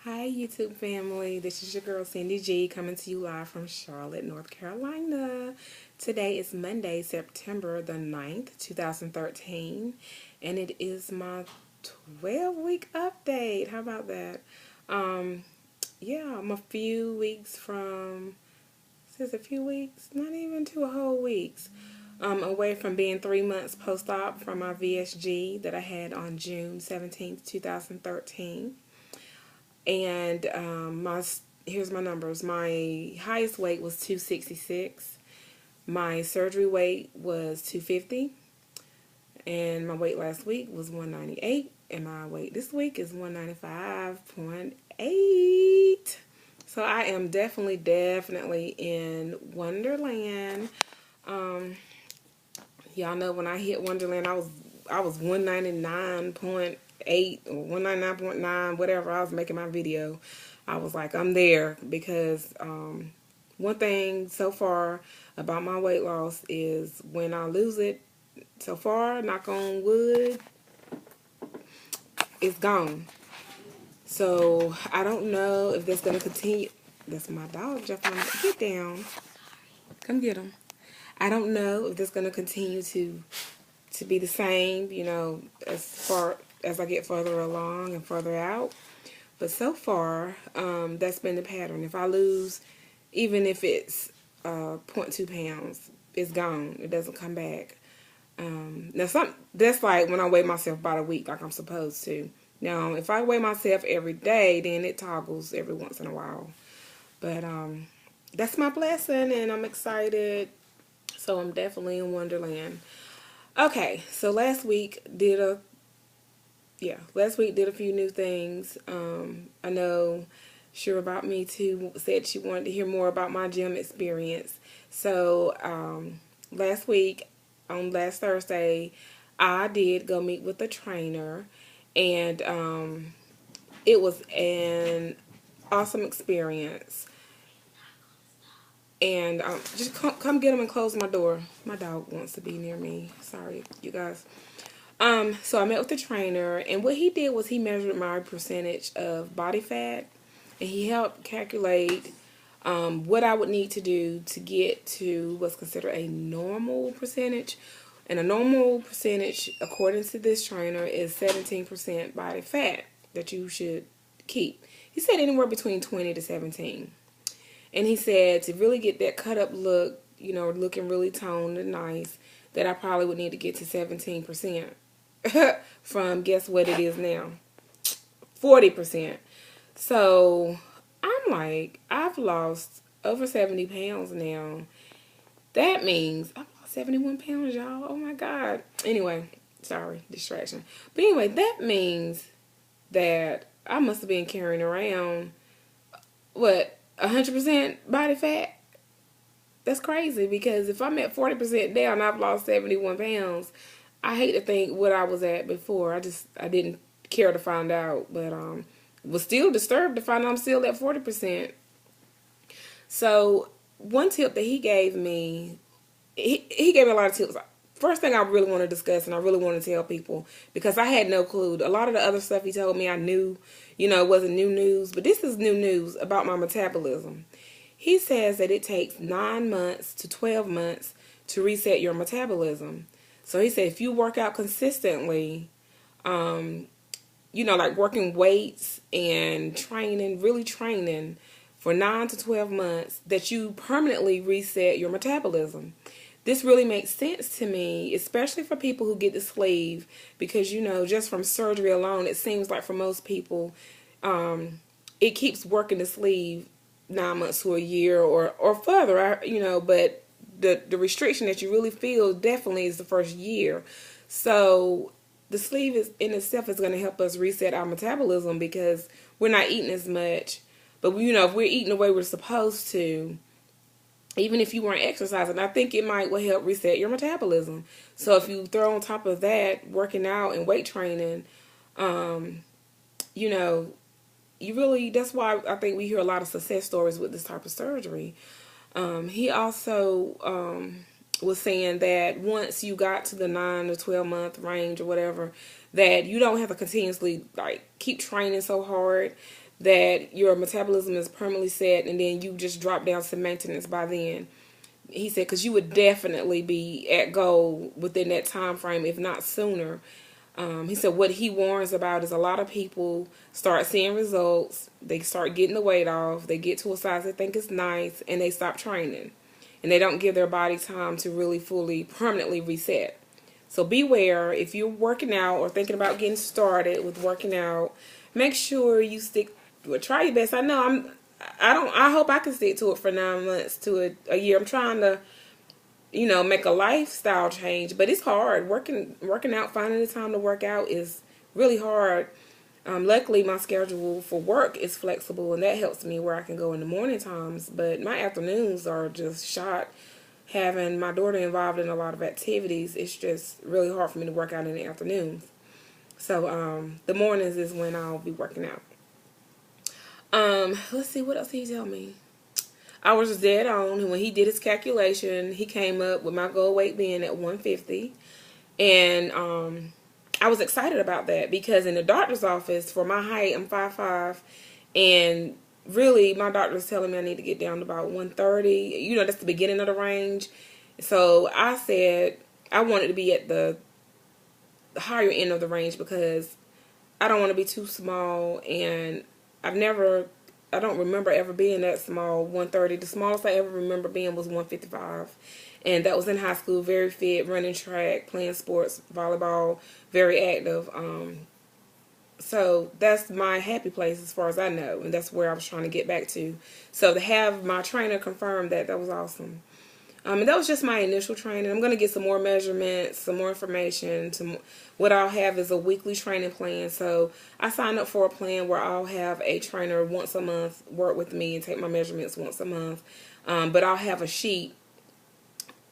Hi YouTube family, this is your girl Cindy G coming to you live from Charlotte, North Carolina. Today is Monday, September the 9th, 2013, and it is my 12-week update. How about that? Yeah, I'm a few weeks from, says a few weeks, not even 2 whole weeks, away from being 3 months post-op from my VSG that I had on June 17th, 2013. And here's my numbers. My highest weight was 266. My surgery weight was 250. And my weight last week was 198. And my weight this week is 195.8. So I am definitely in Wonderland. Y'all know when I hit Wonderland, I was 199.8 or 199.9, whatever. I was making my video. I was like, I'm there because one thing so far about my weight loss is when I lose it, so far, knock on wood, it's gone. So I don't know if that's going to continue. That's my dog, Jeff. Get down. Come get him. I don't know if that's going to continue to be the same, you know, as far as I get further along and further out. But so far, that's been the pattern. If I lose, even if it's 0.2 pounds, it's gone. It doesn't come back. That's like when I weigh myself about a week like I'm supposed to. Now, if I weigh myself every day, then it toggles every once in a while. But that's my blessing, and I'm excited. So I'm definitely in Wonderland. Okay, so last week did a few new things. I know Sure About Me Too said she wanted to hear more about my gym experience. So last week, on last Thursday, I did go meet with a trainer, and it was an awesome experience. And just come get him and close my door. My dog wants to be near me. Sorry, you guys. So I met with the trainer, and what he did was he measured my percentage of body fat, and he helped calculate what I would need to do to get to what's considered a normal percentage. And a normal percentage, according to this trainer, is 17% body fat that you should keep. He said anywhere between 20 to 17. And he said to really get that cut up look, you know, looking really toned and nice, that I probably would need to get to 17% from, guess what it is now? 40%. So I'm like, I've lost over 70 pounds now. That means I've lost 71 pounds, y'all. Oh my God. Anyway, sorry, distraction. But anyway, that means that I must have been carrying around, what, 100% body fat? That's crazy, because if I'm at 40% down, I've lost 71 pounds. I hate to think what I was at before. I didn't care to find out, but was still disturbed to find out I'm still at 40%. So one tip that he gave me, he gave me a lot of tips. First thing I really want to discuss, and I really want to tell people, because I had no clue. A lot of the other stuff he told me I knew, you know, it wasn't new news, but this is new news about my metabolism. He says that it takes 9 months to 12 months to reset your metabolism. So he said if you work out consistently, you know, like working weights and training, really training for 9 to 12 months, that you permanently reset your metabolism. This really makes sense to me, especially for people who get the sleeve, because, you know, just from surgery alone, it seems like for most people, it keeps working the sleeve 9 months to a year or further, you know, but the restriction that you really feel definitely is the first year. So the sleeve is in itself is going to help us reset our metabolism, because we're not eating as much. But, you know, if we're eating the way we're supposed to, even if you weren't exercising, I think it will help reset your metabolism. So if you throw on top of that working out and weight training, you know, that's why I think we hear a lot of success stories with this type of surgery. He also was saying that once you got to the 9 to 12 month range or whatever, that you don't have to continuously like keep training so hard, that your metabolism is permanently set, and then you just drop down to maintenance by then. He said, because you would definitely be at goal within that time frame, if not sooner. He said what he warns about is a lot of people start seeing results, they start getting the weight off, they get to a size they think is nice, and they stop training. And they don't give their body time to really fully, permanently reset. So beware, if you're working out or thinking about getting started with working out, make sure you stick, well, try your best. I know I hope I can stick to it for 9 months to a year. I'm trying to, make a lifestyle change, but it's hard. Working out, finding the time to work out is really hard. Luckily, my schedule for work is flexible, and that helps me where I can go in the morning times. But my afternoons are just shot. Having my daughter involved in a lot of activities, it's just really hard for me to work out in the afternoons. So the mornings is when I'll be working out. Let's see, what else did he tell me? I was dead on. When he did his calculation, he came up with my goal weight being at 150. And I was excited about that because in the doctor's office, for my height, I'm 5'5", and really my doctor's telling me I need to get down to about 130. That's the beginning of the range. So I said I wanted to be at the higher end of the range because I don't want to be too small, and I don't remember ever being that small, 130. The smallest I ever remember being was 155. And that was in high school, very fit, running track, playing sports, volleyball, very active. So that's my happy place as far as I know. And that's where I was trying to get back to. So to have my trainer confirm that was awesome. And that was just my initial training. I'm going to get some more measurements, some more information. What I'll have is a weekly training plan. So I signed up for a plan where I'll have a trainer once a month work with me and take my measurements once a month. But I'll have a sheet.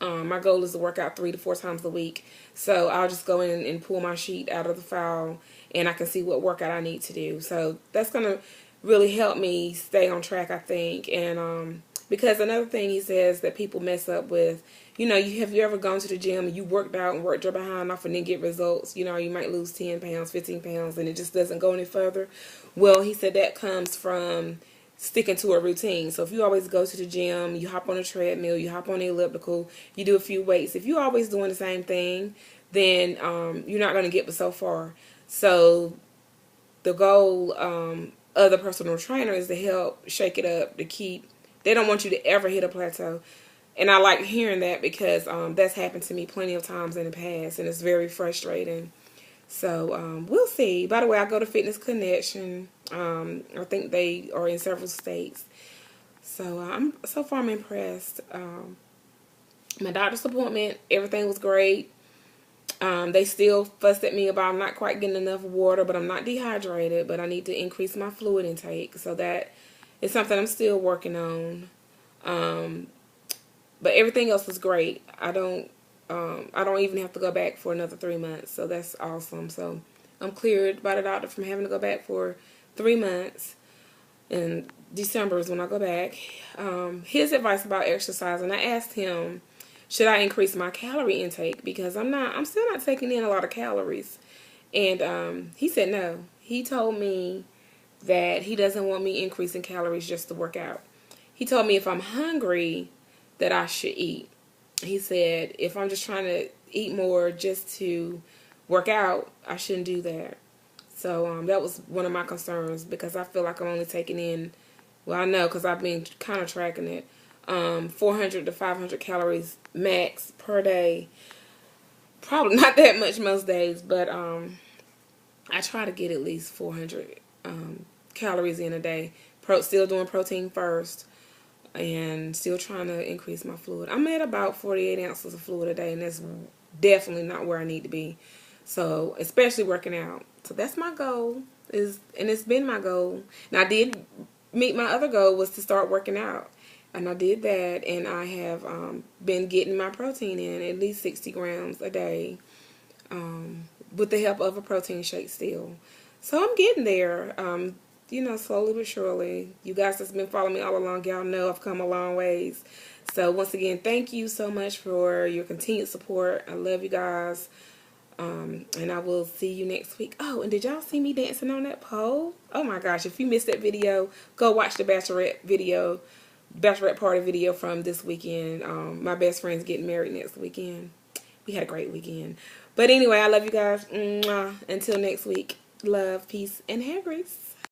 My goal is to work out 3 to 4 times a week. So I'll just go in and pull my sheet out of the file, and I can see what workout I need to do. So that's going to really help me stay on track, I think. And because another thing he says that people mess up with, have you ever gone to the gym and you worked out and worked your behind off and then get results? You might lose 10 pounds, 15 pounds, and it just doesn't go any further. Well, he said that comes from sticking to a routine. So if you always go to the gym, you hop on a treadmill, you hop on the elliptical, you do a few weights. If you're always doing the same thing, then you're not going to get but so far. So the goal of the personal trainer is to help shake it up, to keep. They don't want you to ever hit a plateau. And I like hearing that because that's happened to me plenty of times in the past, and it's very frustrating. So we'll see. By the way, I go to Fitness Connection. I think they are in several states. So so far I'm impressed. My doctor's appointment, everything was great. They still fussed at me about I'm not quite getting enough water, but I'm not dehydrated, but I need to increase my fluid intake. So that is something I'm still working on. But everything else was great. I don't even have to go back for another 3 months. So that's awesome. So I'm cleared by the doctor from having to go back for 3 months. And December is when I go back. His advice about exercise, and I asked him, should I increase my calorie intake? Because I'm still not taking in a lot of calories. And he said no. He told me that he doesn't want me increasing calories just to work out. He told me if I'm hungry, that I should eat. He said if I'm just trying to eat more just to work out, I shouldn't do that. So that was one of my concerns because I feel like I'm only taking in, well, I know because I've been kind of tracking it, 400 to 500 calories max per day. Probably not that much most days, but I try to get at least 400 calories in a day. Still doing protein first and still trying to increase my fluid. I'm at about 48 ounces of fluid a day, and that's definitely not where I need to be. So, especially working out. So that's my goal, and it's been my goal. And I did meet my other goal was to start working out. And I did that, and I have been getting my protein in at least 60 grams a day with the help of a protein shake still. So I'm getting there, slowly but surely. You guys that's been following me all along, y'all know I've come a long ways. So once again, thank you so much for your continued support. I love you guys. And I will see you next week. Oh, and did y'all see me dancing on that pole? Oh my gosh, if you missed that video, go watch the bachelorette party video from this weekend. My best friend's getting married next weekend. We had a great weekend. But anyway, I love you guys. Mwah. Until next week, love, peace, and hair grease.